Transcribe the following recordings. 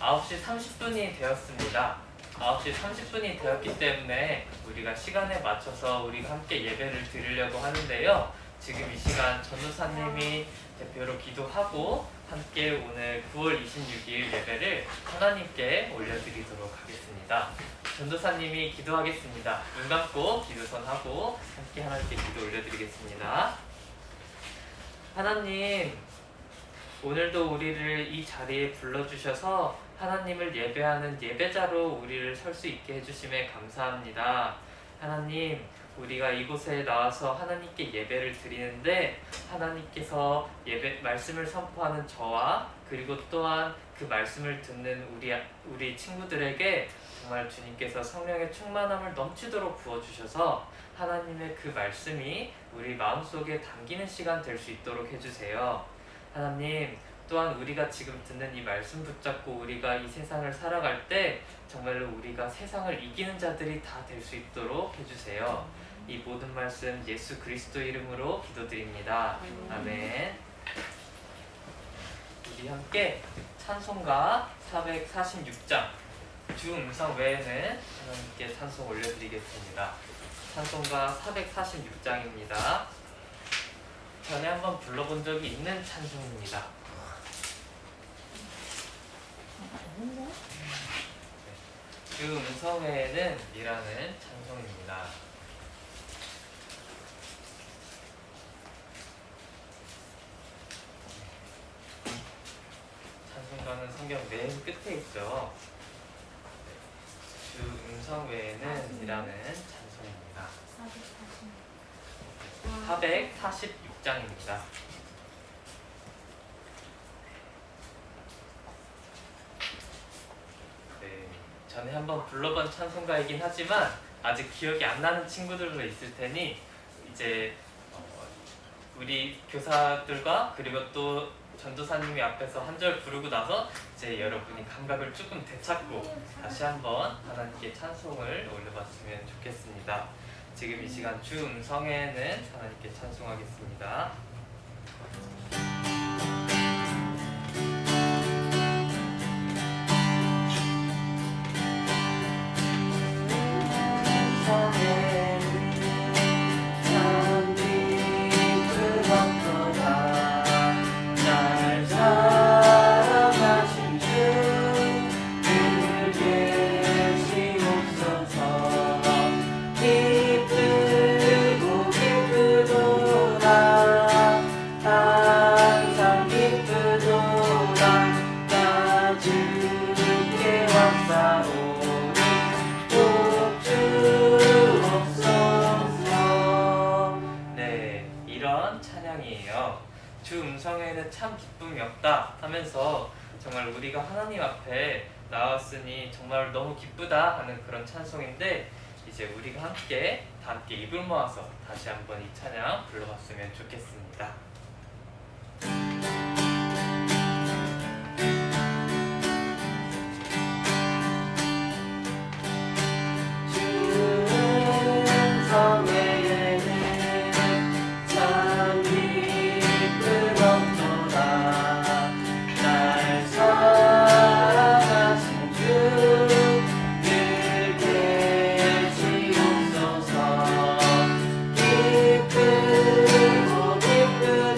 9시 30분이 되었습니다. 9시 30분이 되었기 때문에 우리가 시간에 맞춰서 우리가 함께 예배를 드리려고 하는데요. 지금 이 시간 전도사님이 대표로 기도하고 함께 오늘 9월 26일 예배를 하나님께 올려드리도록 하겠습니다. 전도사님이 기도하겠습니다. 눈 감고 기도선하고 함께 하나님께 기도 올려드리겠습니다. 하나님, 오늘도 우리를 이 자리에 불러주셔서 하나님을 예배하는 예배자로 우리를 설 수 있게 해주심에 감사합니다. 하나님, 우리가 이곳에 나와서 하나님께 예배를 드리는데 하나님께서 말씀을 선포하는 저와 그리고 또한 그 말씀을 듣는 우리 친구들에게 정말 주님께서 성령의 충만함을 넘치도록 부어주셔서 하나님의 그 말씀이 우리 마음속에 담기는 시간 될 수 있도록 해주세요. 하나님, 또한 우리가 지금 듣는 이 말씀 붙잡고 우리가 이 세상을 살아갈 때 정말로 우리가 세상을 이기는 자들이 다 될 수 있도록 해주세요. 이 모든 말씀 예수 그리스도 이름으로 기도드립니다. 아멘. 우리 함께 찬송가 446장 주 음성 외에는 하나님께 찬송 올려드리겠습니다. 찬송가 446장입니다. 전에 한번 불러본 적이 있는 찬송입니다. 주 음성 외에는 이라는 찬송입니다. 찬송가는 성경 맨 끝에 있죠. 주 음성 외에는 이라는 찬송입니다. 446장입니다. 전에 한번 불러본 찬송가이긴 하지만 아직 기억이 안 나는 친구들도 있을 테니 이제 우리 교사들과 그리고 또 전도사님이 앞에서 한 절 부르고 나서 이제 여러분이 감각을 조금 되찾고 다시 한번 하나님께 찬송을 올려봤으면 좋겠습니다. 지금 이 시간 주 음성에는 하나님께 찬송하겠습니다. 주 음성에는 참 기쁨이 없다 하면서 정말 우리가 하나님 앞에 나왔으니 정말 너무 기쁘다 하는 그런 찬송인데 이제 우리가 다 함께 입을 모아서 다시 한번 이 찬양 불러봤으면 좋겠습니다. 기쁘고 기쁘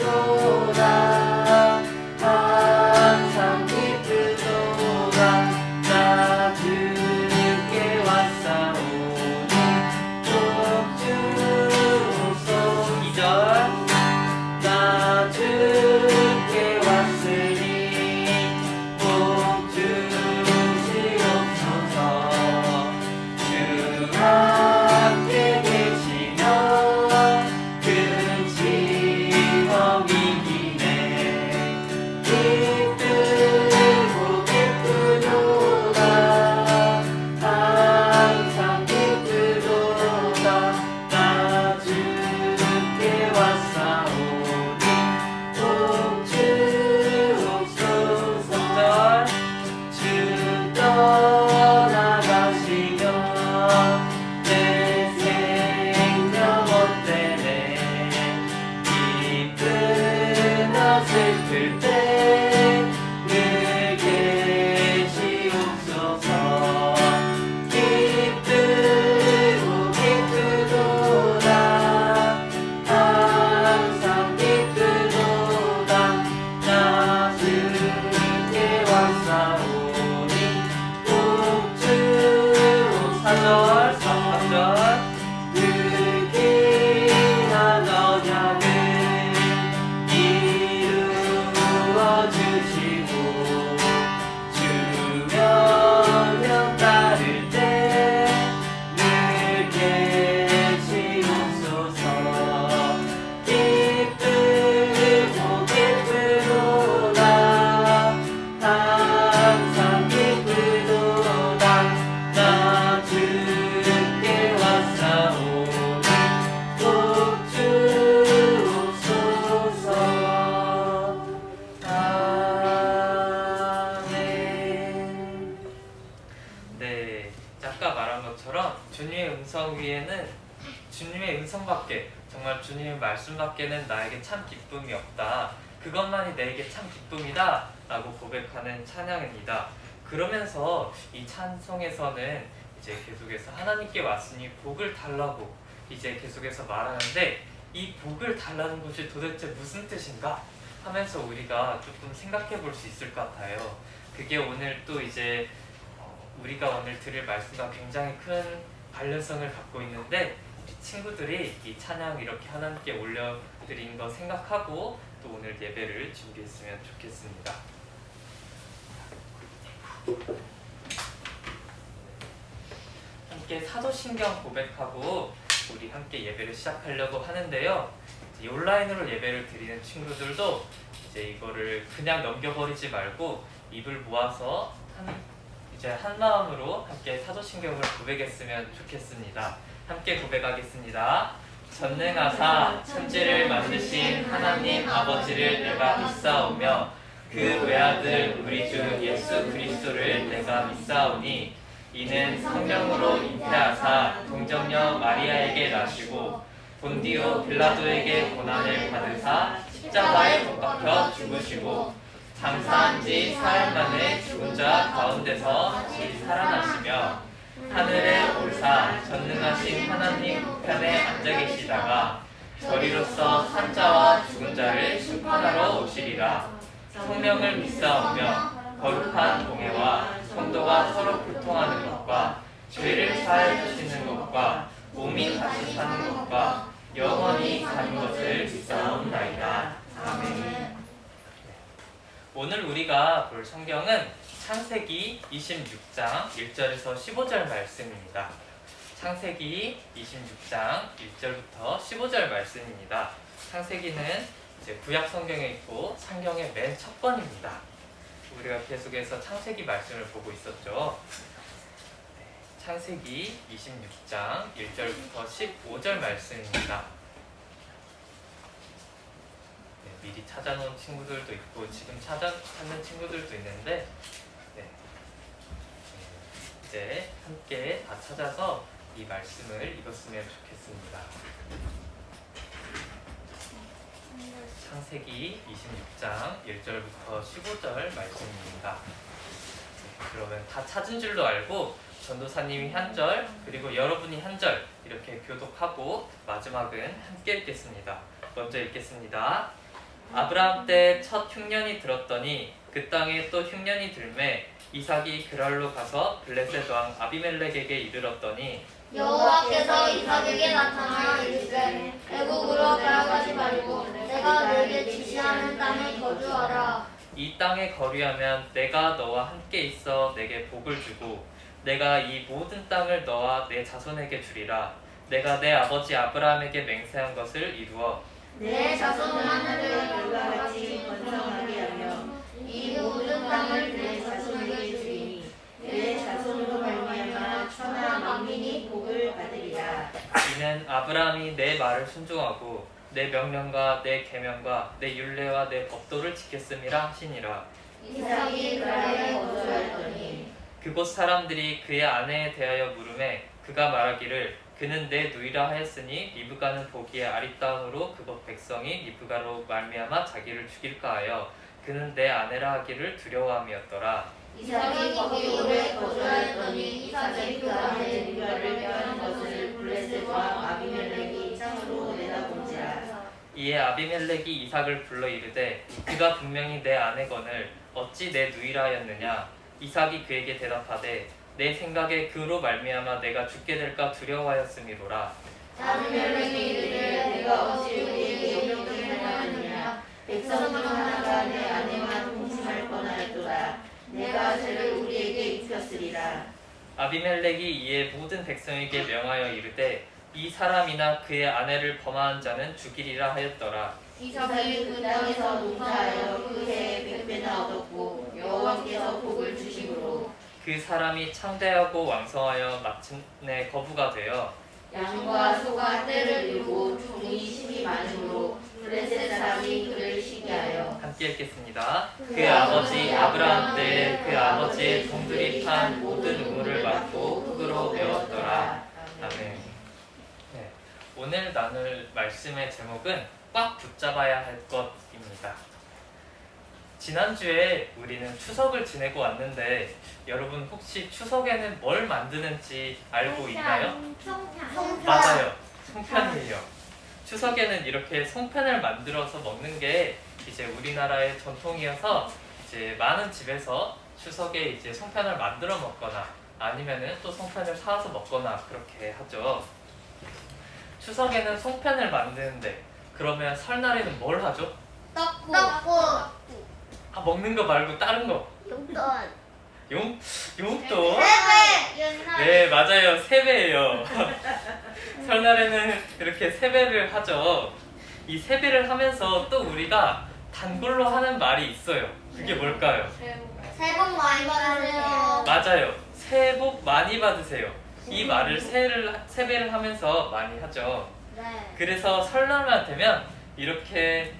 주님의 음성 위에는 주님의 음성밖에, 정말 주님의 말씀밖에는 나에게 참 기쁨이 없다. 그것만이 내게 참 기쁨이다 라고 고백하는 찬양입니다. 그러면서 이 찬송에서는 이제 계속해서 하나님께 왔으니 복을 달라고 이제 계속해서 말하는데, 이 복을 달라는 것이 도대체 무슨 뜻인가 하면서 우리가 조금 생각해 볼 수 있을 것 같아요. 그게 오늘 또 이제 우리가 오늘 들을 말씀과 굉장히 큰 관련성을 갖고 있는데, 우리 친구들이 이 찬양 이렇게 하나님께 올려드린 거 생각하고 또 오늘 예배를 준비했으면 좋겠습니다. 함께 사도신경 고백하고 우리 함께 예배를 시작하려고 하는데요. 이 온라인으로 예배를 드리는 친구들도 이제 이거를 그냥 넘겨버리지 말고 입을 모아서 한 마음으로 함께 사도신경을 고백했으면 좋겠습니다. 함께 고백하겠습니다. 전능하사 천지를 만드신 하나님 아버지를 내가 믿사오며 그 외아들 우리 주 예수 그리스도를 내가 믿사오니 이는 성령으로 잉태하사 동정녀 마리아에게 나시고 본디오 빌라도에게 고난을 받으사 십자가에 못 박혀 죽으시고 장사한 지 사흘 만에 죽은 자 가운데서 다시 살아나시며 하늘에 오르사 전능하신 하나님 우편에 앉아 계시다가 저리로서 산자와 죽은 자를 심판하러 오시리라. 성령을 믿사오며 거룩한 공회와 성도가 서로 교통하는 것과 죄를 사해 주시는 것과 몸이 다시 사는 것과 영원히 사는 것을 믿사옵나이다. 아멘. 오늘 우리가 볼 성경은 창세기 26장 1절에서 15절 말씀입니다. 창세기 26장 1절부터 15절 말씀입니다. 창세기는 이제 구약 성경에 있고 성경의 맨 첫 권입니다. 우리가 계속해서 창세기 말씀을 보고 있었죠. 창세기 26장 1절부터 15절 말씀입니다. 미리 찾아놓은 친구들도 있고 지금 찾는 친구들도 있는데 이제 함께 다 찾아서 이 말씀을 읽었으면 좋겠습니다. 창세기 26장 1절부터 15절 말씀입니다. 그러면 다 찾은 줄로 알고 전도사님이 한 절, 그리고 여러분이 한 절 이렇게 교독하고 마지막은 함께 읽겠습니다. 먼저 읽겠습니다. 아브라함 때 첫 흉년이 들었더니 그 땅에 또 흉년이 들매 이삭이 그랄로 가서 블레셋 왕 아비멜렉에게 이르렀더니 여호와께서 이삭에게 나타나 이르시되 애굽으로 돌아가지 말고 내가 너에게 지시하는 땅에 거주하라. 이 땅에 거류하면 내가 너와 함께 있어 내게 복을 주고 내가 이 모든 땅을 너와 내 자손에게 주리라. 내가 내 아버지 아브라함에게 맹세한 것을 이루어 내 자손 하늘을 별과 같이 번성하게 하며 이 모든 땅을 내 자손에게 주리니 내 자손으로 말미암아 천하 만민이 복을 받으리라. 이는 아브라함이 내 말을 순종하고 내 명령과 내 계명과 내 율례와 내 법도를 지켰음이라 하시니라. 이삭이 그랄에 거주하였더니 그곳 사람들이 그의 아내에 대하여 물으매 그가 말하기를 그는 내 누이라 하였으니 리브가는 보기에 아리따움으로 그곳 백성이 리브가로 말미암아 자기를 죽일까 하여 그는 내 아내라 하기를 두려워함이었더라. 이삭이 거기 오래 거주하였더니 이삭이 그 아내 리브가를 펴는 것을 블레셋 왕 아비멜렉이 창으로 내다본지라. 이에 아비멜렉이 이삭을 불러 이르되 그가 분명히 내 아내거늘 어찌 내 누이라 하였느냐. 이삭이 그에게 대답하되 내 생각에 그로 말미암아 내가 죽게 될까 두려워하였음이로라. 아비멜렉이 이르되 내가 어찌 우리에게 용병을 행하느냐. 백성 중 하나가 내 아내와 동침할 뻔하였도다. 내가 죄를 우리에게 입혔으리라. 아비멜렉이 이에 모든 백성에게 명하여 이르되 이 사람이나 그의 아내를 범하는 자는 죽이리라 하였더라. 이삭이 그 땅에서 농사하여 그 해에 100배나 얻었고 여호와께서 복을 주심으로 그 사람이 창대하고 왕성하여 마침내 거부가 되어 양과 소가 떼를 이루고 종이 심이 많으므로 블레셋 사람이 그를 시기하여 함께 읽겠습니다. 그 아버지 아브라함 때에 그 아버지의 종들이 판 모든 우물을 막고 흙으로 메웠더라. 아멘. 네, 오늘 나눌 말씀의 제목은 꽉 붙잡아야 할 것입니다. 지난주에 우리는 추석을 지내고 왔는데 여러분 혹시 추석에는 뭘 만드는지 알고 있나요? 맞아요. 송편이에요. 추석에는 이렇게 송편을 만들어서 먹는 게 이제 우리나라의 전통이어서 이제 많은 집에서 추석에 이제 송편을 만들어 먹거나 아니면은 또 송편을 사서 먹거나 그렇게 하죠. 추석에는 송편을 만드는데 그러면 설날에는 뭘 하죠? 떡국. 아, 먹는 거 말고 다른 거. 용돈. 용돈? 옛날에. 네, 맞아요. 세배예요. 설날에는 이렇게 세배를 하죠. 이 세배를 하면서 또 우리가 단골로 하는 말이 있어요. 그게 뭘까요? 새해 복 많이 받으세요. 맞아요. 새해 복 많이 받으세요. 이 말을 세배를 하면서 많이 하죠. 네. 그래서 설날만 되면 이렇게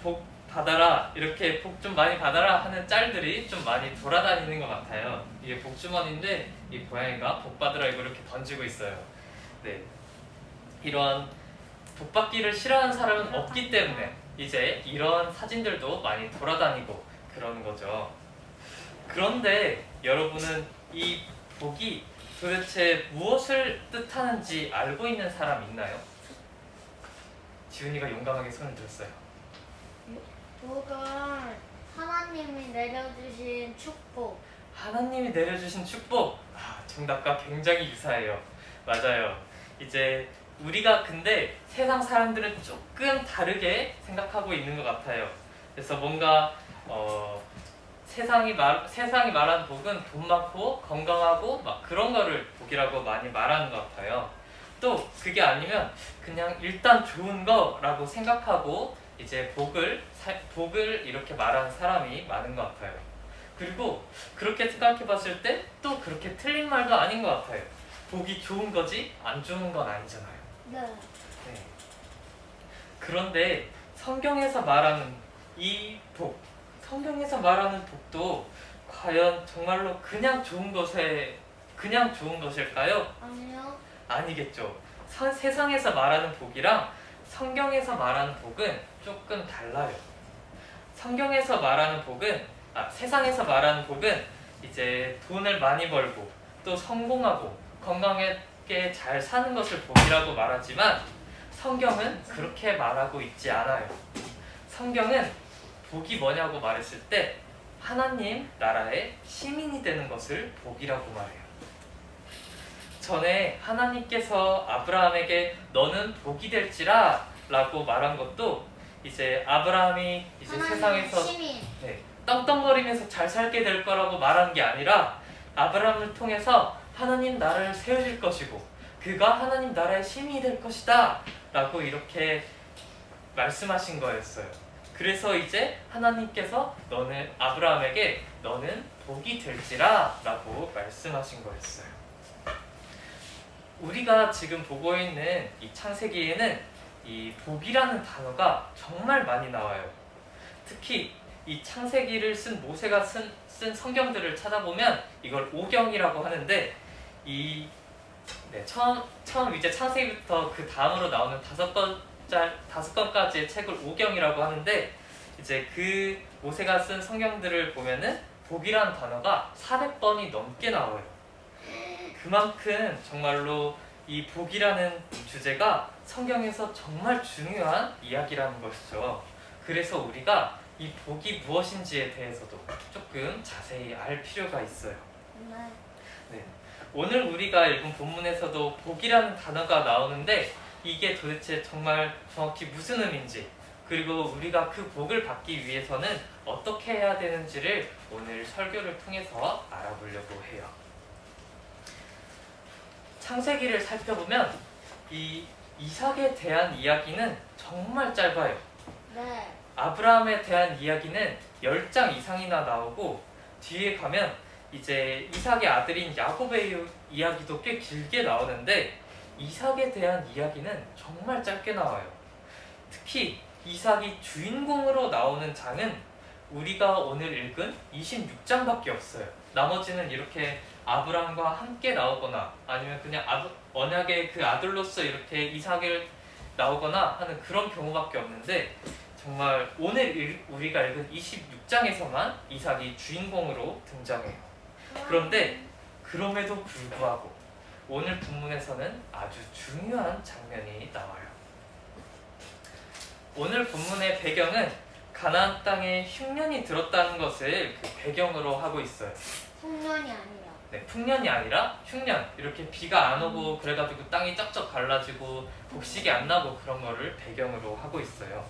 복 받아라, 이렇게 복 좀 많이 받아라 하는 짤들이 좀 많이 돌아다니는 것 같아요. 이게 복주머니인데 이 고양이가 복 받으라 이거 이렇게 던지고 있어요. 네, 이런 복 받기를 싫어하는 사람은 없기 때문에 이제 이런 사진들도 많이 돌아다니고 그러는 거죠. 그런데 여러분은 이 복이 도대체 무엇을 뜻하는지 알고 있는 사람 있나요? 지훈이가 용감하게 손을 들었어요. 복은 하나님이 내려주신 축복. 하나님이 내려주신 축복. 정답과 굉장히 유사해요. 맞아요. 이제 우리가 근데 세상 사람들은 조금 다르게 생각하고 있는 것 같아요. 그래서 뭔가 세상이 말하는 복은 돈 많고 건강하고 막 그런 거를 복이라고 많이 말하는 것 같아요. 또 그게 아니면 그냥 일단 좋은 거라고 생각하고 이제 복을 이렇게 말하는 사람이 많은 것 같아요. 그리고 그렇게 생각해 봤을 때 또 그렇게 틀린 말도 아닌 것 같아요. 복이 좋은 거지 안 좋은 건 아니잖아요. 네. 네. 그런데 성경에서 말하는 이 복, 성경에서 말하는 복도 과연 정말로 그냥 좋은 것일까요? 아니요. 아니겠죠. 세상에서 말하는 복이랑 성경에서 말하는 복은 조금 달라요. 세상에서 말하는 복은 이제 돈을 많이 벌고 또 성공하고 건강하게 잘 사는 것을 복이라고 말하지만 성경은 그렇게 말하고 있지 않아요. 성경은 복이 뭐냐고 말했을 때 하나님 나라의 시민이 되는 것을 복이라고 말해요. 전에 하나님께서 아브라함에게 너는 복이 될지라 라고 말한 것도 이제 아브라함이 이제 세상에서 시민. 떵떵거리면서 잘 살게 될 거라고 말한 게 아니라 아브라함을 통해서 하나님 나라를 세우실 것이고 그가 하나님 나라의 시민이 될 것이다 라고 이렇게 말씀하신 거였어요. 그래서 이제 하나님께서 아브라함에게 너는 복이 될지라 라고 말씀하신 거였어요. 우리가 지금 보고 있는 이 창세기에는 이 복이라는 단어가 정말 많이 나와요. 특히 이 창세기를 쓴 모세가 쓴 성경들을 찾아보면 이걸 오경이라고 하는데 처음 이제 창세기부터 그 다음으로 나오는 다섯 권까지의 책을 오경이라고 하는데 이제 그 모세가 쓴 성경들을 보면은 복이라는 단어가 400번이 넘게 나와요. 그만큼 정말로 이 복이라는 주제가 성경에서 정말 중요한 이야기라는 것이죠. 그래서 우리가 이 복이 무엇인지에 대해서도 조금 자세히 알 필요가 있어요. 네. 오늘 우리가 읽은 본문에서도 복이라는 단어가 나오는데 이게 도대체 정말 정확히 무슨 의미인지 그리고 우리가 그 복을 받기 위해서는 어떻게 해야 되는지를 오늘 설교를 통해서 알아보려고 해요. 창세기를 살펴보면 이 이삭에 대한 이야기는 정말 짧아요. 네. 아브라함에 대한 이야기는 10장 이상이나 나오고 뒤에 가면 이제 이삭의 아들인 야곱의 이야기도 꽤 길게 나오는데 이삭에 대한 이야기는 정말 짧게 나와요. 특히 이삭이 주인공으로 나오는 장은 우리가 오늘 읽은 26장밖에 없어요. 나머지는 이렇게 아브라함과 함께 나오거나 아니면 그냥 언약의 그 아들로서 이렇게 이삭을 나오거나 하는 그런 경우밖에 없는데 정말 오늘 우리가 읽은 26장에서만 이삭이 주인공으로 등장해요. 그런데 그럼에도 불구하고 오늘 본문에서는 아주 중요한 장면이 나와요. 오늘 본문의 배경은 가나안 땅에 흉년이 들었다는 것을 그 배경으로 하고 있어요. 풍년이 아니라. 네, 풍년이 아니라 흉년. 이렇게 비가 안 오고 그래가지고 땅이 쩍쩍 갈라지고 곡식이 안 나고 그런 거를 배경으로 하고 있어요.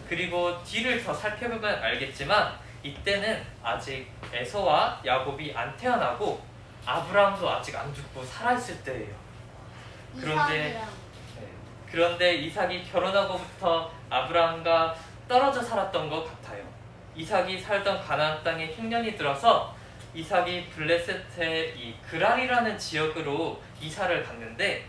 그리고 뒤를 더 살펴보면 알겠지만 이때는 아직 에서와 야곱이 안 태어나고 아브라함도 아직 안 죽고 살아있을 때예요. 그런데 이삭이 결혼하고부터 아브라함과 떨어져 살았던 것 같아요. 이삭이 살던 가나안 땅에 흉년이 들어서 이삭이 블레셋의 이 그랄이라는 지역으로 이사를 갔는데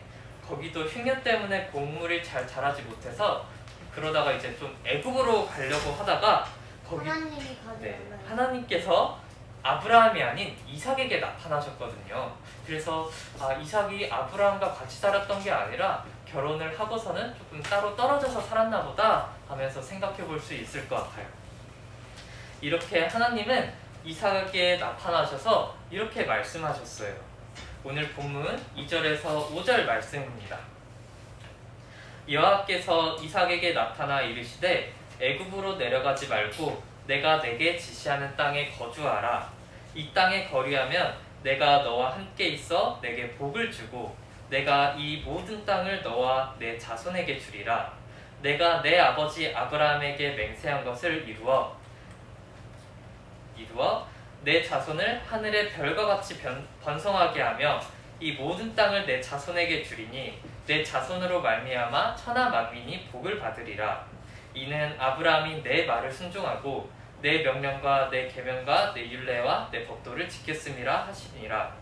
거기도 흉년 때문에 곡물이 잘 자라지 못해서 그러다가 이제 좀 애굽으로 가려고 하다가 거기 하나님이 가져올래요. 하나님께서 아브라함이 아닌 이삭에게 나타나셨거든요. 그래서 이삭이 아브라함과 같이 살았던 게 아니라 결혼을 하고서는 조금 따로 떨어져서 살았나 보다 하면서 생각해 볼 수 있을 것 같아요. 이렇게 하나님은 이삭에게 나타나셔서 이렇게 말씀하셨어요. 오늘 본문 2절에서 5절 말씀입니다. 여호와께서 이삭에게 나타나 이르시되 애굽으로 내려가지 말고 내가 내게 지시하는 땅에 거주하라. 이 땅에 거류하면 내가 너와 함께 있어 내게 복을 주고 내가 이 모든 땅을 너와 내 자손에게 주리라. 내가 내 아버지 아브라함에게 맹세한 것을 이루어 내 자손을 하늘의 별과 같이 번성하게 하며 이 모든 땅을 내 자손에게 주리니 내 자손으로 말미암아 천하 만민이 복을 받으리라. 이는 아브라함이 내 말을 순종하고 내 명령과 내 계명과 내 율례와 내 법도를 지켰음이라 하시니라.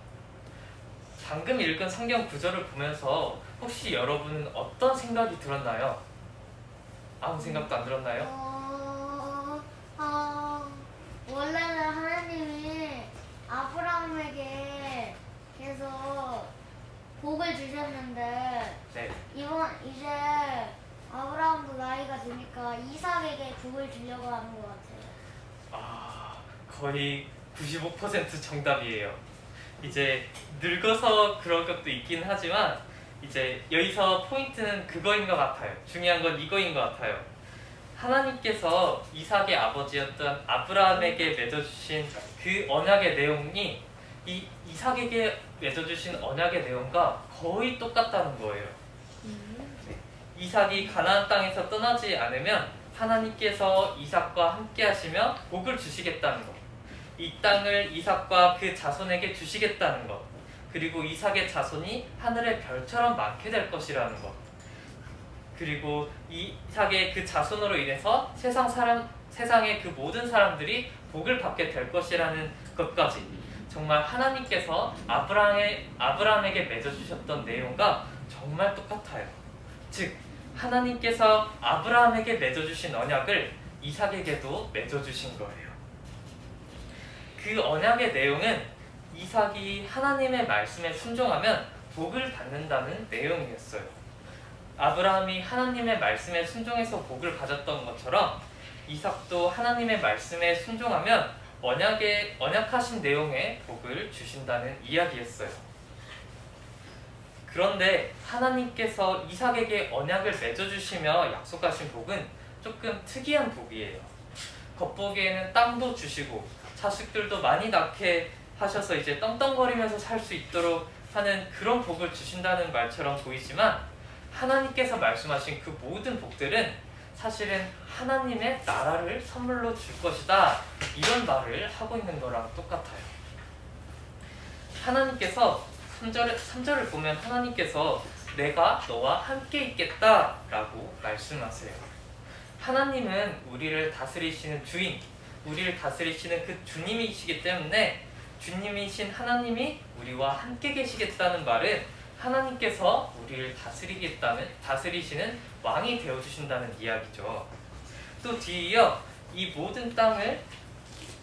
방금 읽은 성경 구절을 보면서 혹시 여러분은 어떤 생각이 들었나요? 아무 생각도 안 들었나요? 원래는 하나님이 아브라함에게 계속 복을 주셨는데 네. 이제 아브라함도 나이가 드니까 이삭에게 복을 주려고 하는 것 같아요. 거의 95% 정답이에요. 이제 늙어서 그런 것도 있긴 하지만 이제 여기서 포인트는 그거인 것 같아요. 중요한 건 이거인 것 같아요. 하나님께서 이삭의 아버지였던 아브라함에게 맺어주신 그 언약의 내용이 이 이삭에게 맺어주신 언약의 내용과 거의 똑같다는 거예요. 이삭이 가나안 땅에서 떠나지 않으면 하나님께서 이삭과 함께 하시며 복을 주시겠다는 것, 이 땅을 이삭과 그 자손에게 주시겠다는 것, 그리고 이삭의 자손이 하늘의 별처럼 많게 될 것이라는 것, 그리고 이삭의 그 자손으로 인해서 세상의 그 모든 사람들이 복을 받게 될 것이라는 것까지 정말 하나님께서 아브라함에게 맺어주셨던 내용과 정말 똑같아요. 즉 하나님께서 아브라함에게 맺어주신 언약을 이삭에게도 맺어주신 거예요. 그 언약의 내용은 이삭이 하나님의 말씀에 순종하면 복을 받는다는 내용이었어요. 아브라함이 하나님의 말씀에 순종해서 복을 가졌던 것처럼 이삭도 하나님의 말씀에 순종하면 언약하신 내용의 복을 주신다는 이야기였어요. 그런데 하나님께서 이삭에게 언약을 맺어주시며 약속하신 복은 조금 특이한 복이에요. 겉보기에는 땅도 주시고 자식들도 많이 낳게 하셔서 이제 떵떵거리면서 살 수 있도록 하는 그런 복을 주신다는 말처럼 보이지만 하나님께서 말씀하신 그 모든 복들은 사실은 하나님의 나라를 선물로 줄 것이다, 이런 말을 하고 있는 거랑 똑같아요. 하나님께서 3절을 보면 하나님께서 내가 너와 함께 있겠다 라고 말씀하세요. 하나님은 우리를 다스리시는 주인, 우리를 다스리시는 그 주님이시기 때문에 주님이신 하나님이 우리와 함께 계시겠다는 말은 하나님께서 우리를 다스리시는 왕이 되어주신다는 이야기죠. 또 뒤이어 이 모든 땅을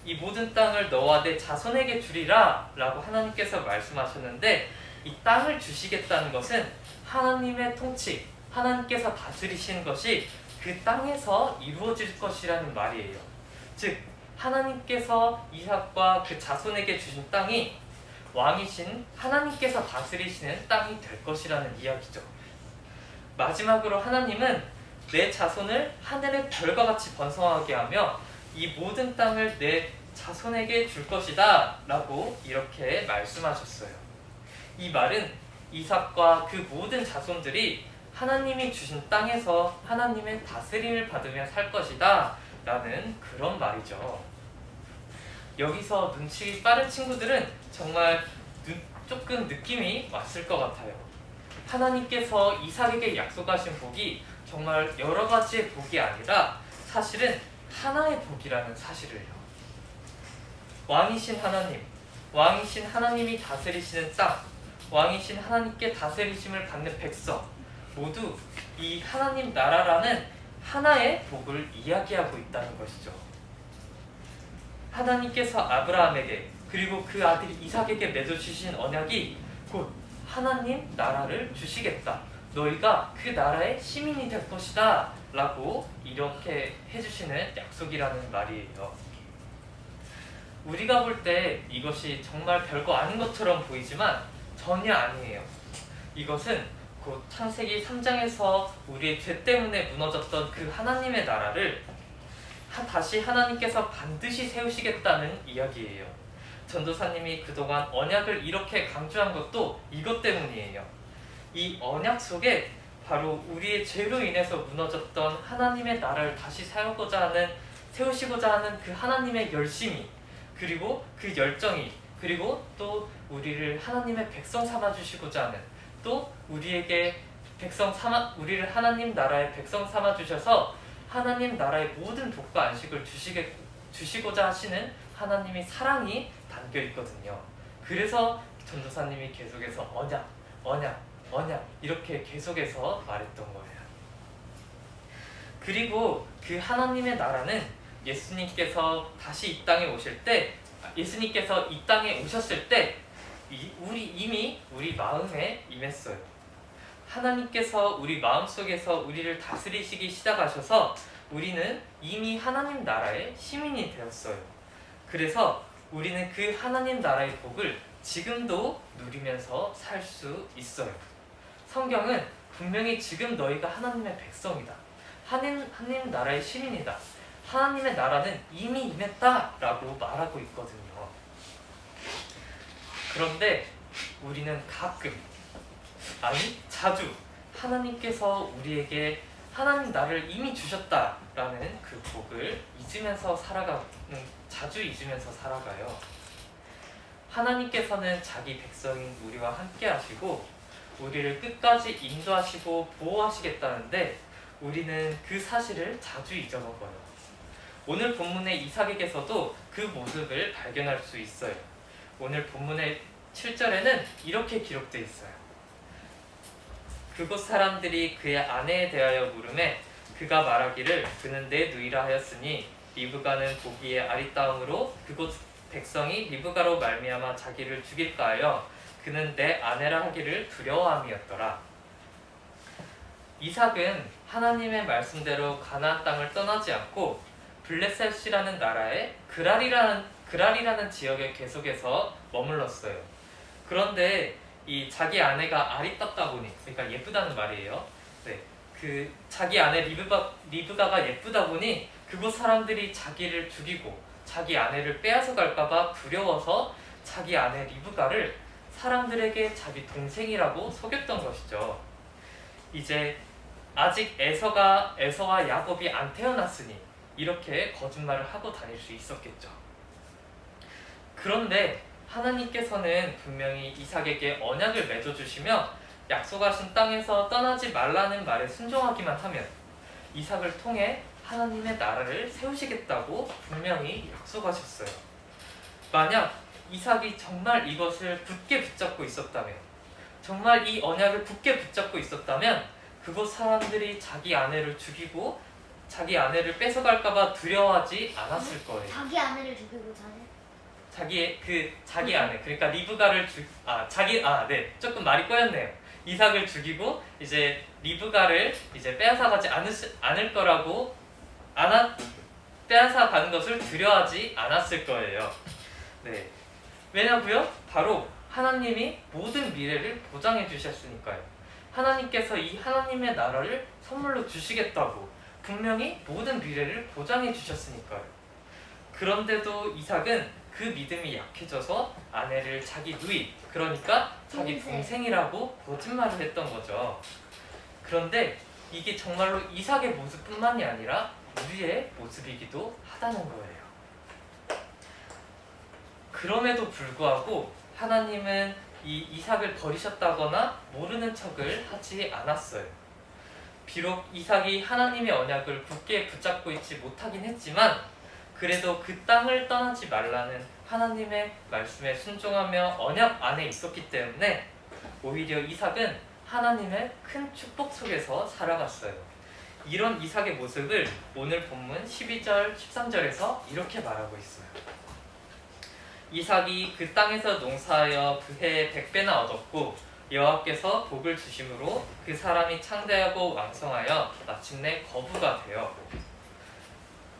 이 모든 땅을 너와 내 자손에게 주리라 라고 하나님께서 말씀하셨는데, 이 땅을 주시겠다는 것은 하나님의 통치, 하나님께서 다스리시는 것이 그 땅에서 이루어질 것이라는 말이에요. 즉 하나님께서 이삭과 그 자손에게 주신 땅이 왕이신 하나님께서 다스리시는 땅이 될 것이라는 이야기죠. 마지막으로 하나님은 내 자손을 하늘의 별과 같이 번성하게 하며 이 모든 땅을 내 자손에게 줄 것이다 라고 이렇게 말씀하셨어요. 이 말은 이삭과 그 모든 자손들이 하나님이 주신 땅에서 하나님의 다스림을 받으며 살 것이다 라는 그런 말이죠. 여기서 눈치 빠른 친구들은 정말 조금 느낌이 왔을 것 같아요. 하나님께서 이삭에게 약속하신 복이 정말 여러 가지의 복이 아니라 사실은 하나의 복이라는 사실을요. 왕이신 하나님, 왕이신 하나님이 다스리시는 땅, 왕이신 하나님께 다스리심을 받는 백성, 모두 이 하나님 나라라는 하나의 복을 이야기하고 있다는 것이죠. 하나님께서 아브라함에게 그리고 그 아들 이삭에게 맺어주신 언약이 곧 하나님 나라를 주시겠다, 너희가 그 나라의 시민이 될 것이다 라고 이렇게 해주시는 약속이라는 말이에요. 우리가 볼 때 이것이 정말 별거 아닌 것처럼 보이지만 전혀 아니에요. 이것은 곧 창세기 3장에서 우리의 죄 때문에 무너졌던 그 하나님의 나라를 다시 하나님께서 반드시 세우시겠다는 이야기예요. 전도사님이 그동안 언약을 이렇게 강조한 것도 이것 때문이에요. 이 언약 속에 바로 우리의 죄로 인해서 무너졌던 하나님의 나라를 다시 세우시고자 하는 그 하나님의 열심이, 그리고 그 열정이, 그리고 또 우리를 하나님의 백성 삼아주시고자 하는, 또 우리를 하나님 나라의 백성 삼아주셔서 하나님 나라의 모든 복과 안식을 주시고자 하시는 하나님의 사랑이 담겨 있거든요. 그래서 전도사님이 계속해서 언약 이렇게 계속해서 말했던 거예요. 그리고 그 하나님의 나라는 예수님께서 다시 이 땅에 오실 때, 예수님께서 이 땅에 오셨을 때 이미 우리 마음에 임했어요. 하나님께서 우리 마음속에서 우리를 다스리시기 시작하셔서 우리는 이미 하나님 나라의 시민이 되었어요. 그래서 우리는 그 하나님 나라의 복을 지금도 누리면서 살 수 있어요. 성경은 분명히 지금 너희가 하나님의 백성이다, 하나님 나라의 시민이다, 하나님의 나라는 이미 임했다 라고 말하고 있거든요. 그런데 우리는 가끔, 아니 자주 하나님께서 우리에게 하나님 나를 이미 주셨다라는 그 복을 자주 잊으면서 살아가요. 하나님께서는 자기 백성인 우리와 함께 하시고 우리를 끝까지 인도하시고 보호하시겠다는데 우리는 그 사실을 자주 잊어먹어요. 오늘 본문의 이삭에게서도 그 모습을 발견할 수 있어요. 오늘 본문의 7절에는 이렇게 기록되어 있어요. 그곳 사람들이 그의 아내에 대하여 물으매 그가 말하기를 그는 내 누이라 하였으니 리브가는 보기에 아리따움으로 그곳 백성이 리브가로 말미암아 자기를 죽일까 하여 그는 내 아내라 하기를 두려워함이었더라. 이삭은 하나님의 말씀대로 가나안 땅을 떠나지 않고 블레셋이라는 나라의 그랄이라는 지역에 계속해서 머물렀어요. 그런데 이 자기 아내가 아리따다 보니, 그러니까 예쁘다는 말이에요. 네, 그 자기 아내 리브가가 예쁘다 보니 그곳 사람들이 자기를 죽이고 자기 아내를 빼앗아 갈까봐 두려워서 자기 아내 리브가를 사람들에게 자기 동생이라고 속였던 것이죠. 이제 아직 에서와 야곱이 안 태어났으니 이렇게 거짓말을 하고 다닐 수 있었겠죠. 그런데 하나님께서는 분명히 이삭에게 언약을 맺어주시며 약속하신 땅에서 떠나지 말라는 말에 순종하기만 하면 이삭을 통해 하나님의 나라를 세우시겠다고 분명히 약속하셨어요. 만약 이삭이 정말 이것을 굳게 붙잡고 있었다면, 정말 이 언약을 굳게 붙잡고 있었다면 그곳 사람들이 자기 아내를 죽이고 자기 아내를 뺏어갈까봐 두려워하지 않았을 거예요. 자기 아내를 죽이고 자기 아내, 그러니까 리브가를 네, 조금 말이 꼬였네요. 이삭을 죽이고 이제 리브가를 이제 빼앗아가지 않을 거라고 빼앗아가는 것을 두려워하지 않았을 거예요. 네, 왜냐고요? 바로 하나님이 모든 미래를 보장해 주셨으니까요. 하나님께서 이 하나님의 나라를 선물로 주시겠다고 분명히 모든 미래를 보장해 주셨으니까요. 그런데도 이삭은 그 믿음이 약해져서 아내를 자기 누이, 그러니까 자기 동생이라고 거짓말을 했던 거죠. 그런데 이게 정말로 이삭의 모습뿐만이 아니라 우리의 모습이기도 하다는 거예요. 그럼에도 불구하고 하나님은 이 이삭을 버리셨다거나 모르는 척을 하지 않았어요. 비록 이삭이 하나님의 언약을 굳게 붙잡고 있지 못하긴 했지만 그래도 그 땅을 떠나지 말라는 하나님의 말씀에 순종하며 언약 안에 있었기 때문에 오히려 이삭은 하나님의 큰 축복 속에서 살아갔어요. 이런 이삭의 모습을 오늘 본문 12절, 13절에서 이렇게 말하고 있어요. 이삭이 그 땅에서 농사하여 그 해에 100배나 얻었고 여호와께서 복을 주심으로 그 사람이 창대하고 왕성하여 마침내 거부가 되어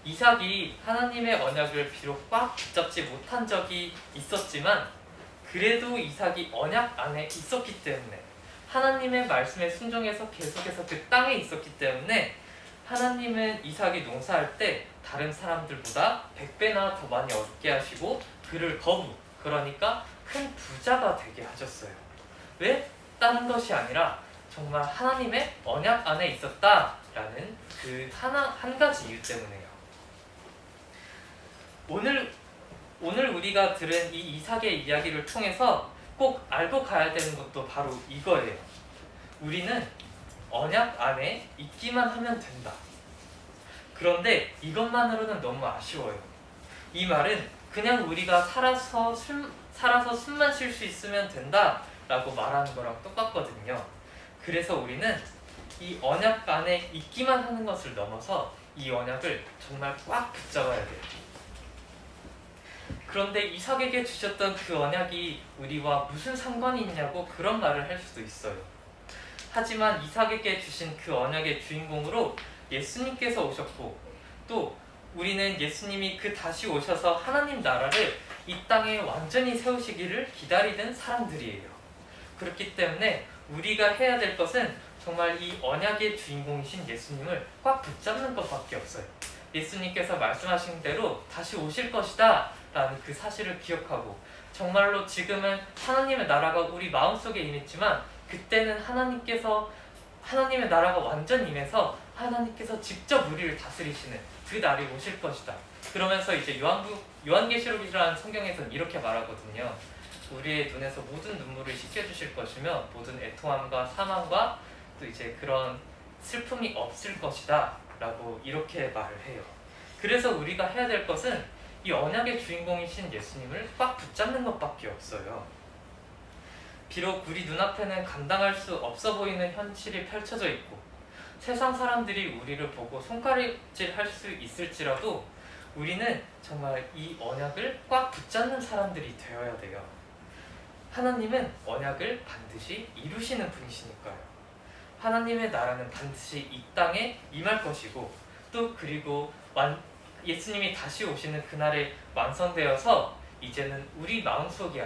이삭이 하나님의 언약을 비록 꽉 붙잡지 못한 적이 있었지만 그래도 이삭이 언약 안에 있었기 때문에 하나님의 말씀에 순종해서 계속해서 그 땅에 있었기 때문에 하나님은 이삭이 농사할 때 다른 사람들보다 100배나 더 많이 얻게 하시고 그를 그러니까 큰 부자가 되게 하셨어요. 왜? 다른 것이 아니라 정말 하나님의 언약 안에 있었다라는 그 한 가지 이유 때문에요. 오늘 우리가 들은 이 이삭의 이야기를 통해서 꼭 알고 가야 되는 것도 바로 이거예요. 우리는 언약 안에 있기만 하면 된다. 그런데 이것만으로는 너무 아쉬워요. 이 말은 그냥 우리가 살아서 숨만 쉴 수 있으면 된다라고 말하는 거랑 똑같거든요. 그래서 우리는 이 언약 안에 있기만 하는 것을 넘어서 이 언약을 정말 꽉 붙잡아야 돼요. 그런데 이삭에게 주셨던 그 언약이 우리와 무슨 상관이 있냐고 그런 말을 할 수도 있어요. 하지만 이삭에게 주신 그 언약의 주인공으로 예수님께서 오셨고 또 우리는 예수님이 그 다시 오셔서 하나님 나라를 이 땅에 완전히 세우시기를 기다리는 사람들이에요. 그렇기 때문에 우리가 해야 될 것은 정말 이 언약의 주인공이신 예수님을 꽉 붙잡는 것밖에 없어요. 예수님께서 말씀하신 대로 다시 오실 것이다 라는 그 사실을 기억하고 정말로 지금은 하나님의 나라가 우리 마음속에 임했지만 그때는 하나님의 나라가 완전 임해서 하나님께서 직접 우리를 다스리시는 그 날이 오실 것이다. 그러면서 이제 요한계시록이라는 성경에서는 이렇게 말하거든요. 우리의 눈에서 모든 눈물을 씻겨주실 것이며 모든 애통함과 사망과 또 이제 그런 슬픔이 없을 것이다 라고 이렇게 말을 해요. 그래서 우리가 해야 될 것은 이 언약의 주인공이신 예수님을 꽉 붙잡는 것밖에 없어요. 비록 우리 눈앞에는 감당할 수 없어 보이는 현실이 펼쳐져 있고 세상 사람들이 우리를 보고 손가락질 할 수 있을지라도 우리는 정말 이 언약을 꽉 붙잡는 사람들이 되어야 돼요. 하나님은 언약을 반드시 이루시는 분이시니까요. 하나님의 나라는 반드시 이 땅에 임할 것이고 또 그리고 예수님이 다시 오시는 그날에 완성되어서 이제는 우리 마음속이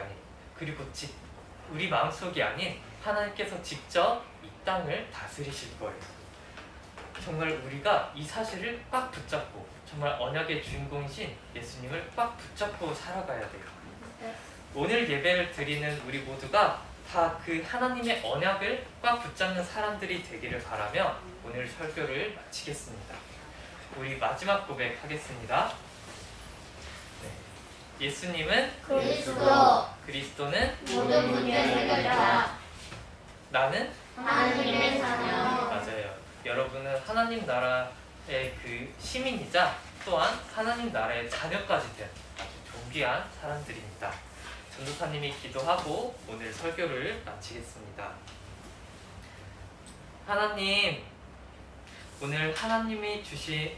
아닌 하나님께서 직접 이 땅을 다스리실 거예요. 정말 우리가 이 사실을 꽉 붙잡고 정말 언약의 주인공이신 예수님을 꽉 붙잡고 살아가야 돼요. 오늘 예배를 드리는 우리 모두가 다 그 하나님의 언약을 꽉 붙잡는 사람들이 되기를 바라며 오늘 설교를 마치겠습니다. 우리 마지막 고백하겠습니다. 네. 예수님은 그리스도는 모든 문제의 해결자. 나는 하나님의 자녀. 맞아요. 여러분은 하나님 나라의 그 시민이자 또한 하나님 나라의 자녀까지 된 아주 존귀한 사람들입니다. 전도사님이 기도하고 오늘 설교를 마치겠습니다. 하나님, 오늘 하나님이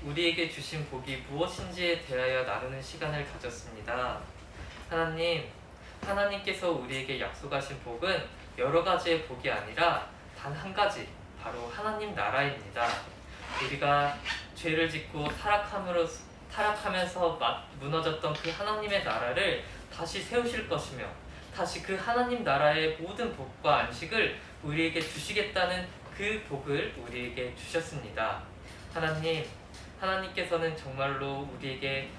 우리에게 주신 복이 무엇인지에 대하여 나누는 시간을 가졌습니다. 하나님께서 우리에게 약속하신 복은 여러 가지의 복이 아니라 단 한 가지, 바로 하나님 나라입니다. 우리가 죄를 짓고 타락하면서 무너졌던 그 하나님의 나라를 다시 세우실 것이며, 다시 그 하나님 나라의 모든 복과 안식을 우리에게 주시겠다는 그 복을 우리에게 주셨습니다. 하나님께서는 정말로 우리에게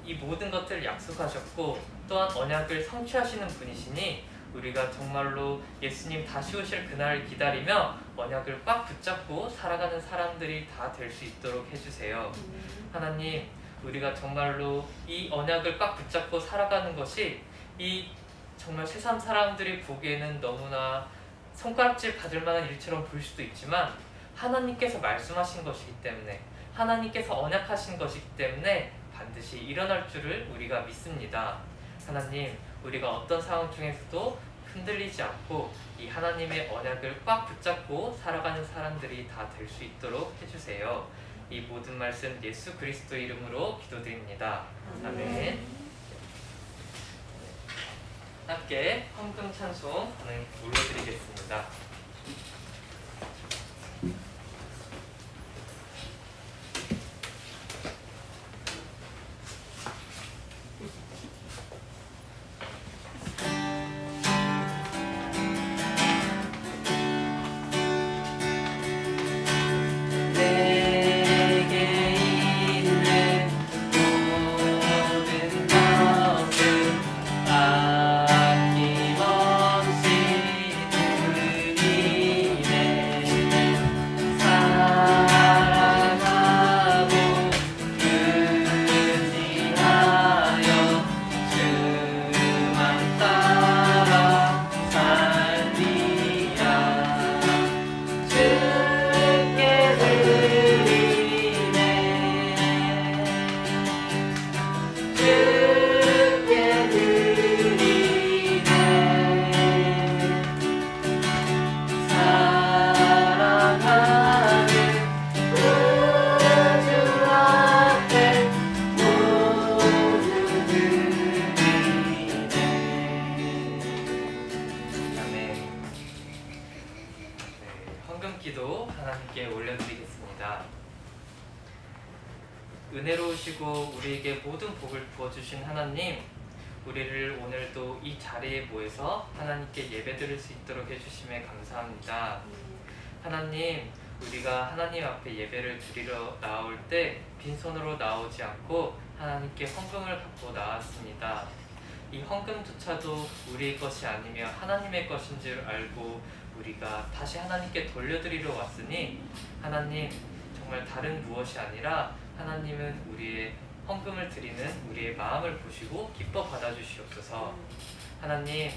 이 모든 것들을 약속하셨고, 또한 언약을 성취하시는 분이시니 우리가 정말로 예수님 다시 오실 그날을 기다리며 언약을 꽉 붙잡고 살아가는 사람들이 다 될 수 있도록 해주세요. 하나님, 우리가 정말로 이 언약을 꽉 붙잡고 살아가는 것이 이 정말 세상 사람들이 보기에는 너무나 손가락질 받을 만한 일처럼 보일 수도 있지만, 하나님께서 말씀하신 것이기 때문에, 하나님께서 언약하신 것이기 때문에 반드시 일어날 줄을 우리가 믿습니다. 하나님, 우리가 어떤 상황 중에서도 흔들리지 않고 이 하나님의 언약을 꽉 붙잡고 살아가는 사람들이 다 될 수 있도록 해주세요. 이 모든 말씀 예수 그리스도 이름으로 기도드립니다. 아멘. 함께 헌금 찬송을 올려드리겠습니다. 헌금기도 하나님께 올려드리겠습니다. 은혜로우시고 우리에게 모든 복을 부어주신 하나님, 우리를 오늘도 이 자리에 모여서 하나님께 예배드릴 수 있도록 해주심에 감사합니다. 하나님, 우리가 하나님 앞에 예배를 드리러 나올 때 빈손으로 나오지 않고 하나님께 헌금을 갖고 나왔습니다. 이 헌금조차도 우리의 것이 아니며 하나님의 것인 줄 알고 우리가 다시 하나님께 돌려드리러 왔으니, 하나님, 정말 다른 무엇이 아니라 하나님은 우리의 헌금을 드리는 우리의 마음을 보시고 기뻐 받아주시옵소서. 하나님,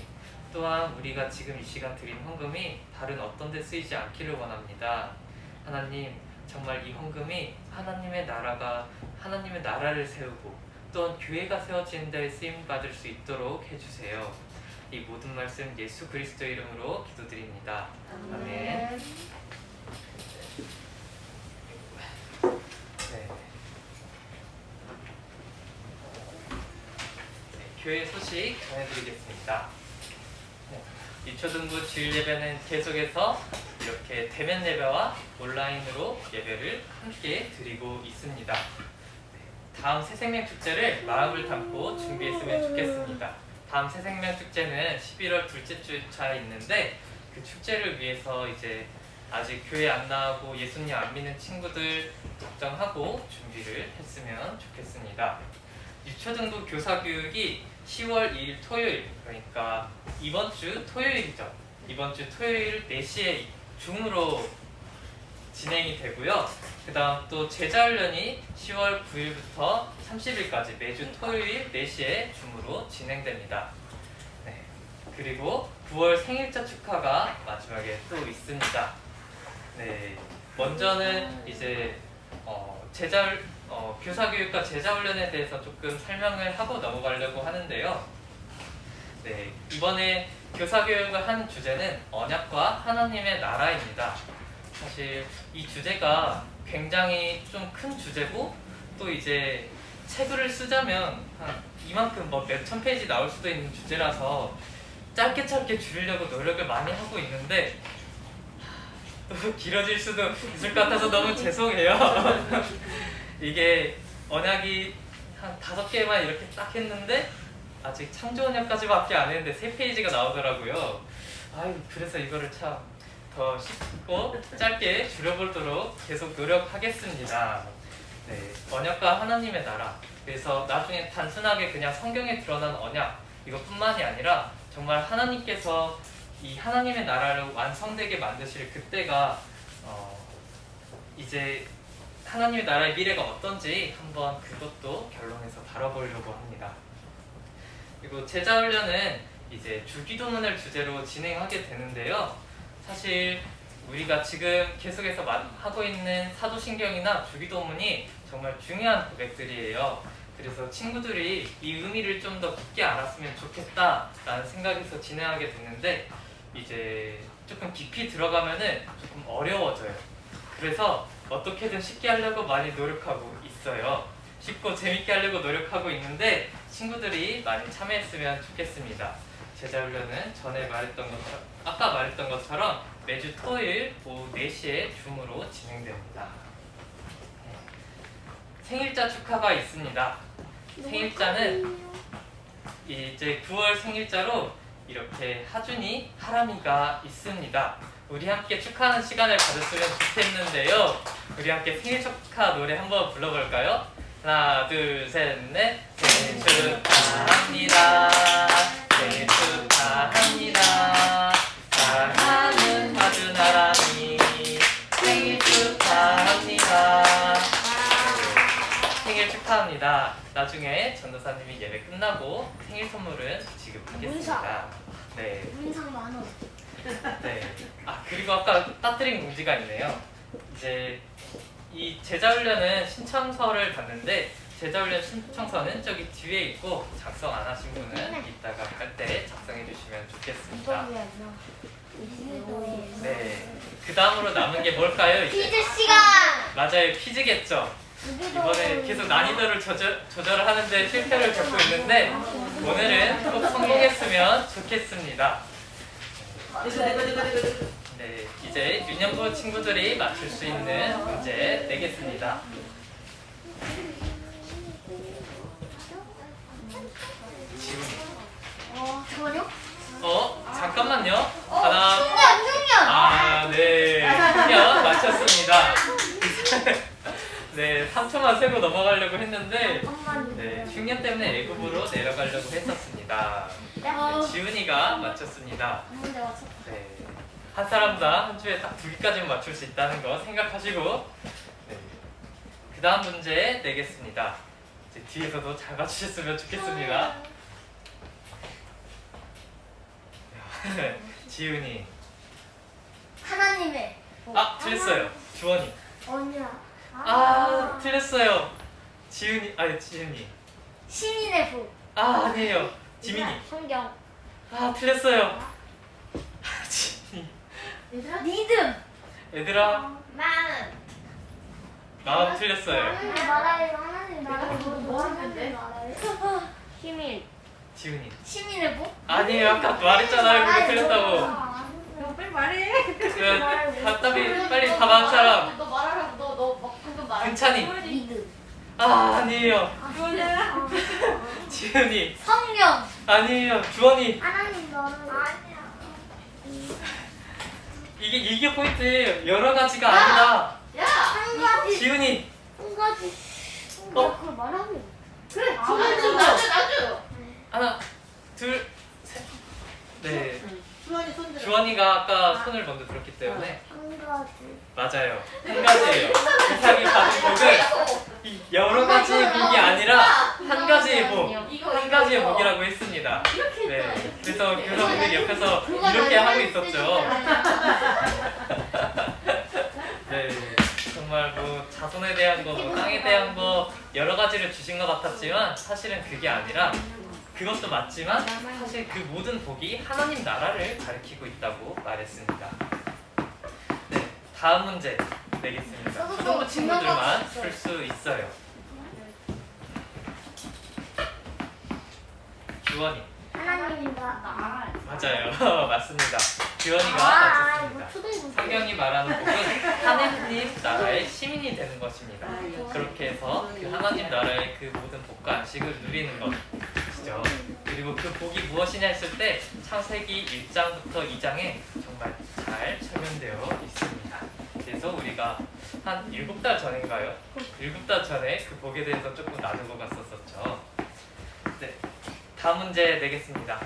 또한 우리가 지금 이 시간 드린 헌금이 다른 어떤 데 쓰이지 않기를 원합니다. 하나님, 정말 이 헌금이 하나님의 나라를 세우고 또한 교회가 세워지는 데 쓰임받을 수 있도록 해주세요. 이 모든 말씀 예수 그리스도 이름으로 기도드립니다. 아멘. 네. 교회 소식 전해드리겠습니다. 유초등부 주일 예배는 계속해서 이렇게 대면 예배와 온라인으로 예배를 함께 드리고 있습니다. 다음 새생명 축제를 마음을 담고 준비했으면 좋겠습니다. 다음 새생명 축제는 11월 둘째 주차에 있는데, 그 축제를 위해서 이제 아직 교회 안 나오고 예수님 안 믿는 친구들 걱정하고 준비를 했으면 좋겠습니다. 유초등부 교사교육이 10월 2일 토요일, 그러니까 이번 주 토요일이죠. 이번 주 토요일 4시에 줌으로 진행이 되고요. 그 다음 또 제자훈련이 10월 9일부터 30일까지 매주 토요일 4시에 줌으로 진행됩니다. 네. 그리고 9월 생일자 축하가 마지막에 또 있습니다. 네. 먼저는 이제 교사교육과 제자훈련에 대해서 조금 설명을 하고 넘어가려고 하는데요. 네. 이번에 교사교육을 하는 주제는 언약과 하나님의 나라입니다. 사실 이 주제가 굉장히 좀 큰 주제고 또 이제 책을 쓰자면 한 이만큼 뭐 몇천 페이지 나올 수도 있는 주제라서 짧게 줄이려고 노력을 많이 하고 있는데 또 길어질 수도 있을 것 같아서 너무 죄송해요. 이게 언약이 한 5개만 이렇게 딱 했는데 아직 창조 언약까지밖에 안 했는데 3페이지가 나오더라고요. 아유, 그래서 이거를 참 더 쉽고 짧게 줄여보도록 계속 노력하겠습니다. 네, 언약과 하나님의 나라. 그래서 나중에 단순하게 그냥 성경에 드러난 언약 이것뿐만이 아니라 정말 하나님께서 이 하나님의 나라를 완성되게 만드실 그때가 이제 하나님의 나라의 미래가 어떤지 한번 그것도 결론에서 다뤄보려고 합니다. 그리고 제자훈련은 이제 주기도문을 주제로 진행하게 되는데요. 사실 우리가 지금 계속해서 하고 있는 사도신경이나 주기도문이 정말 중요한 고백들이에요. 그래서 친구들이 이 의미를 좀 더 깊게 알았으면 좋겠다라는 생각에서 진행하게 됐는데 이제 조금 깊이 들어가면은 조금 어려워져요. 그래서 어떻게든 쉽게 하려고 많이 노력하고 있어요. 쉽고 재밌게 하려고 노력하고 있는데 친구들이 많이 참여했으면 좋겠습니다. 제자훈련은 아까 말했던 것처럼 매주 토요일 오후 4시에 줌으로 진행됩니다. 생일자 축하가 있습니다. 생일자는 이제 9월 생일자로 이렇게 하준이, 하람이가 있습니다. 우리 함께 축하하는 시간을 가졌으면 좋겠는데요. 우리 함께 생일 축하 노래 한번 불러볼까요? 하나, 둘, 셋, 넷. 생일 축하합니다. 생일 축하합니다. 사랑하는 하준, 하람이 생일 축하합니다. 생일 축하합니다. 나중에 전도사님이 예배 끝나고 생일 선물은 지급하겠습니다. 네. 문상 10,000원. 네. 그리고 아까 따뜨린 공지가 있네요. 이제 이 제자훈련은 신청서를 받는데 제자훈련 신청서는 저기 뒤에 있고 작성 안 하신 분은 이따가 갈 때 작성해 주시면 좋겠습니다. 네. 그 다음으로 남은 게 뭘까요? 이제? 퀴즈 시간. 맞아요. 퀴즈겠죠. 이번에 계속 난이도를 조절을 하는데 실패를 겪고 있는데 오늘은 꼭 성공했으면 좋겠습니다. 네, 이제 유년부 친구들이 맞출 수 있는 문제 내겠습니다. 지훈이. 잠깐만요. 잠깐만요. 하나. 흉년. 네. 흉년 맞췄습니다. 네, 3초만 세고 넘어가려고 했는데 네, 흉년 때문에 A급으로 내려가려고 했었습니다. 네, 지훈이가 맞췄습니다. 네, 한 사람당 한 주에 딱 2개까지만 맞출 수 있다는 거 생각하시고 네, 그 다음 문제 내겠습니다. 이제 뒤에서도 잘 맞추셨으면 좋겠습니다. 지훈이. 하나님의. 틀렸어요. 주원이. 언니야. 틀렸어요. 지훈이. 시민의 복. 아니에요. 지민이. 성경. 틀렸어요. 지민이. 믿음. 얘들아, 마음 틀렸어요. 하나님 뭐 하는데? 힘일. 지훈이. 시민의 복. 아니에요. 아까 말했잖아요. 그거 틀렸다고. 빨리 말해. 답답이 빨리 답 한 사람. 너 말하라고. 너 방금 말한. 은찬이. 믿음. 아니에요. 지훈이. 성령. 아니에요. 주원이. 하나님 너는 아니야. 이게 포인트예요. 여러 가지가 아니다. 야. 한 가지. 지훈이. 한 가지. 그걸 말하면. 그래. 나도. 하나, 둘, 셋. 네. 주원이 손 들어. 주원이가 아까 손을 먼저 들었기 때문에 한 가지. 맞아요. 한 가지예요. 세상이 받은 복은 이 여러 가지의 복이 아니라 한 가지의 복, 한 가지의 복이라고 했습니다. 네. 그래서 교사분들이 옆에서 이렇게 하고 있었죠. 네. 정말 뭐 자손에 대한 거, 뭐 땅에 대한 거 여러 가지를 주신 것 같았지만 사실은 그게 아니라 그것도 맞지만 사실 그 모든 복이 하나님 나라를 가리키고 있다고 말했습니다. 네, 다음 문제. 내겠습니다. 초등부 친구들만 풀 수 있어요. 규원이. 하나님과 맞아요. 맞습니다. 규원이가 맞췄습니다. 성경이 말하는 복은 하나님 나라의 시민이 되는 것입니다. 그렇게 해서 그 하나님 나라의 그 모든 복과 안식을 누리는 것이죠. 그리고 그 복이 무엇이냐 했을 때 창세기 1장부터 2장에 정말 잘 설명되어 있습니다. 그래서 우리가 한 7달 전인가요? 7달 전에 그 복에 대해서 조금 나누고 갔었었죠. 네, 다음 문제 내겠습니다.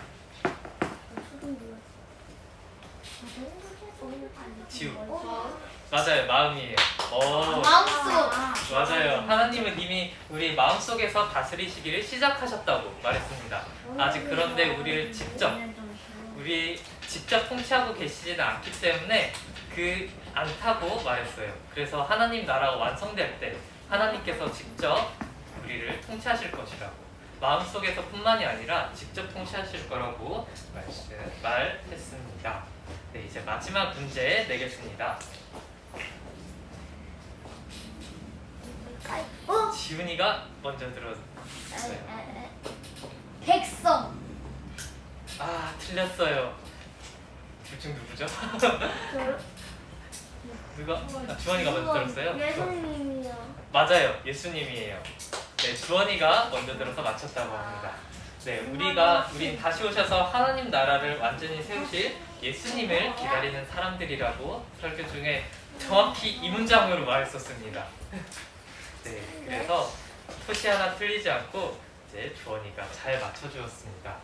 지우. 맞아요, 마음이에요. 마음속. 맞아요. 하나님은 이미 우리 마음속에서 다스리시기를 시작하셨다고 말했습니다. 아직 그런데 우리 직접 통치하고 계시지는 않기 때문에 않다고 말했어요. 그래서 하나님 나라가 완성될 때 하나님께서 직접 우리를 통치하실 것이라고. 마음속에서 뿐만이 아니라 직접 통치하실 거라고 말했습니다. 네, 이제 마지막 문제 내겠습니다. 지훈이가 먼저 들어주세요. 백성. 아, 틀렸어요. 둘 중 누구죠? 누가? 주원이가 먼저 들었어요? 예수님이요. 맞아요, 예수님이에요. 네, 주원이가 먼저 들어서 맞췄다고 합니다. 네, 우린 다시 오셔서 하나님 나라를 완전히 세우실 예수님을 기다리는 사람들이라고 설교 중에 정확히 이 문장으로 말했었습니다. 네, 그래서 토시 하나 틀리지 않고 이제 주원이가 잘 맞춰주었습니다.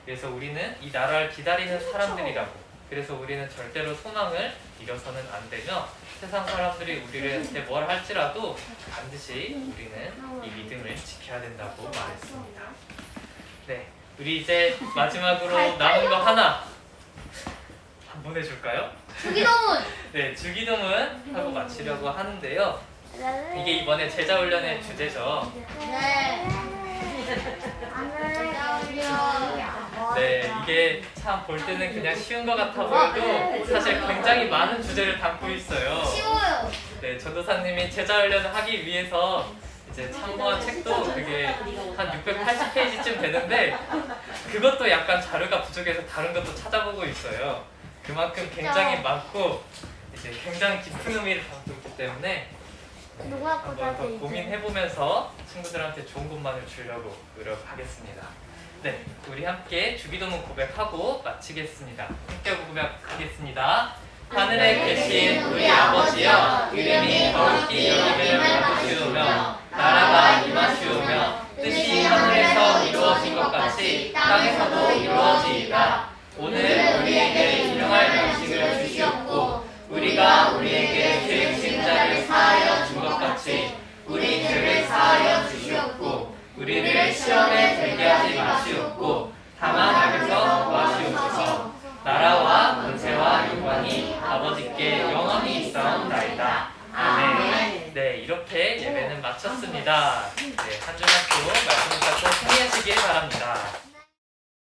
그래서 우리는 이 나라를 기다리는 사람들이라고. 그래서 우리는 절대로 소망을 잃어서는 안 되며 세상 사람들이 우리한테 뭘 할지라도 반드시 우리는 이 믿음을 지켜야 된다고 말했습니다. 네, 우리 이제 마지막으로 남은 거 하나 한번 해줄까요? 주기도문. 네, 주기도문 하고 마치려고 하는데요. 이게 이번에 제자훈련의 주제죠. 네. 네, 이게 참 볼 때는 그냥 쉬운 것 같아 보여도 사실 굉장히 많은 주제를 담고 있어요. 쉬워요. 네, 전도사님이 제자훈련을 하기 위해서 이제 참고한 책도 그게 한 680페이지쯤 되는데 그것도 약간 자료가 부족해서 다른 것도 찾아보고 있어요. 그만큼 굉장히 많고 이제 굉장히 깊은 의미를 담고 있기 때문에 누가 한번 더 고민해보면서 친구들한테 좋은 것만을 주려고 노력하겠습니다. 네, 우리 함께 주기도문 고백하고 마치겠습니다. 함께 고백하겠습니다. 하늘에 계신 우리 아버지여, 이름이 거룩히 여김을 받으시오며 나라가 임하시오며 뜻이 하늘에서 이루어진 것 같이 땅에서도 이루어지이다. 오늘 우리에게 일용할 양식을 주시옵고 우리가 우리에게 죄 지은 자를 사하여 준 것 같이 우리 죄를 사하여 주시옵고 우리를 시험에 들게 하지 마시옵고 다만 악에서 구하시옵소서. 나라와 권세와 영광이 아버지께 영원히 있사옵나이다. 아멘. 네, 이렇게 예배는 마쳤습니다. 네, 한 주간 또 말씀을 잡고 승리하시길 바랍니다.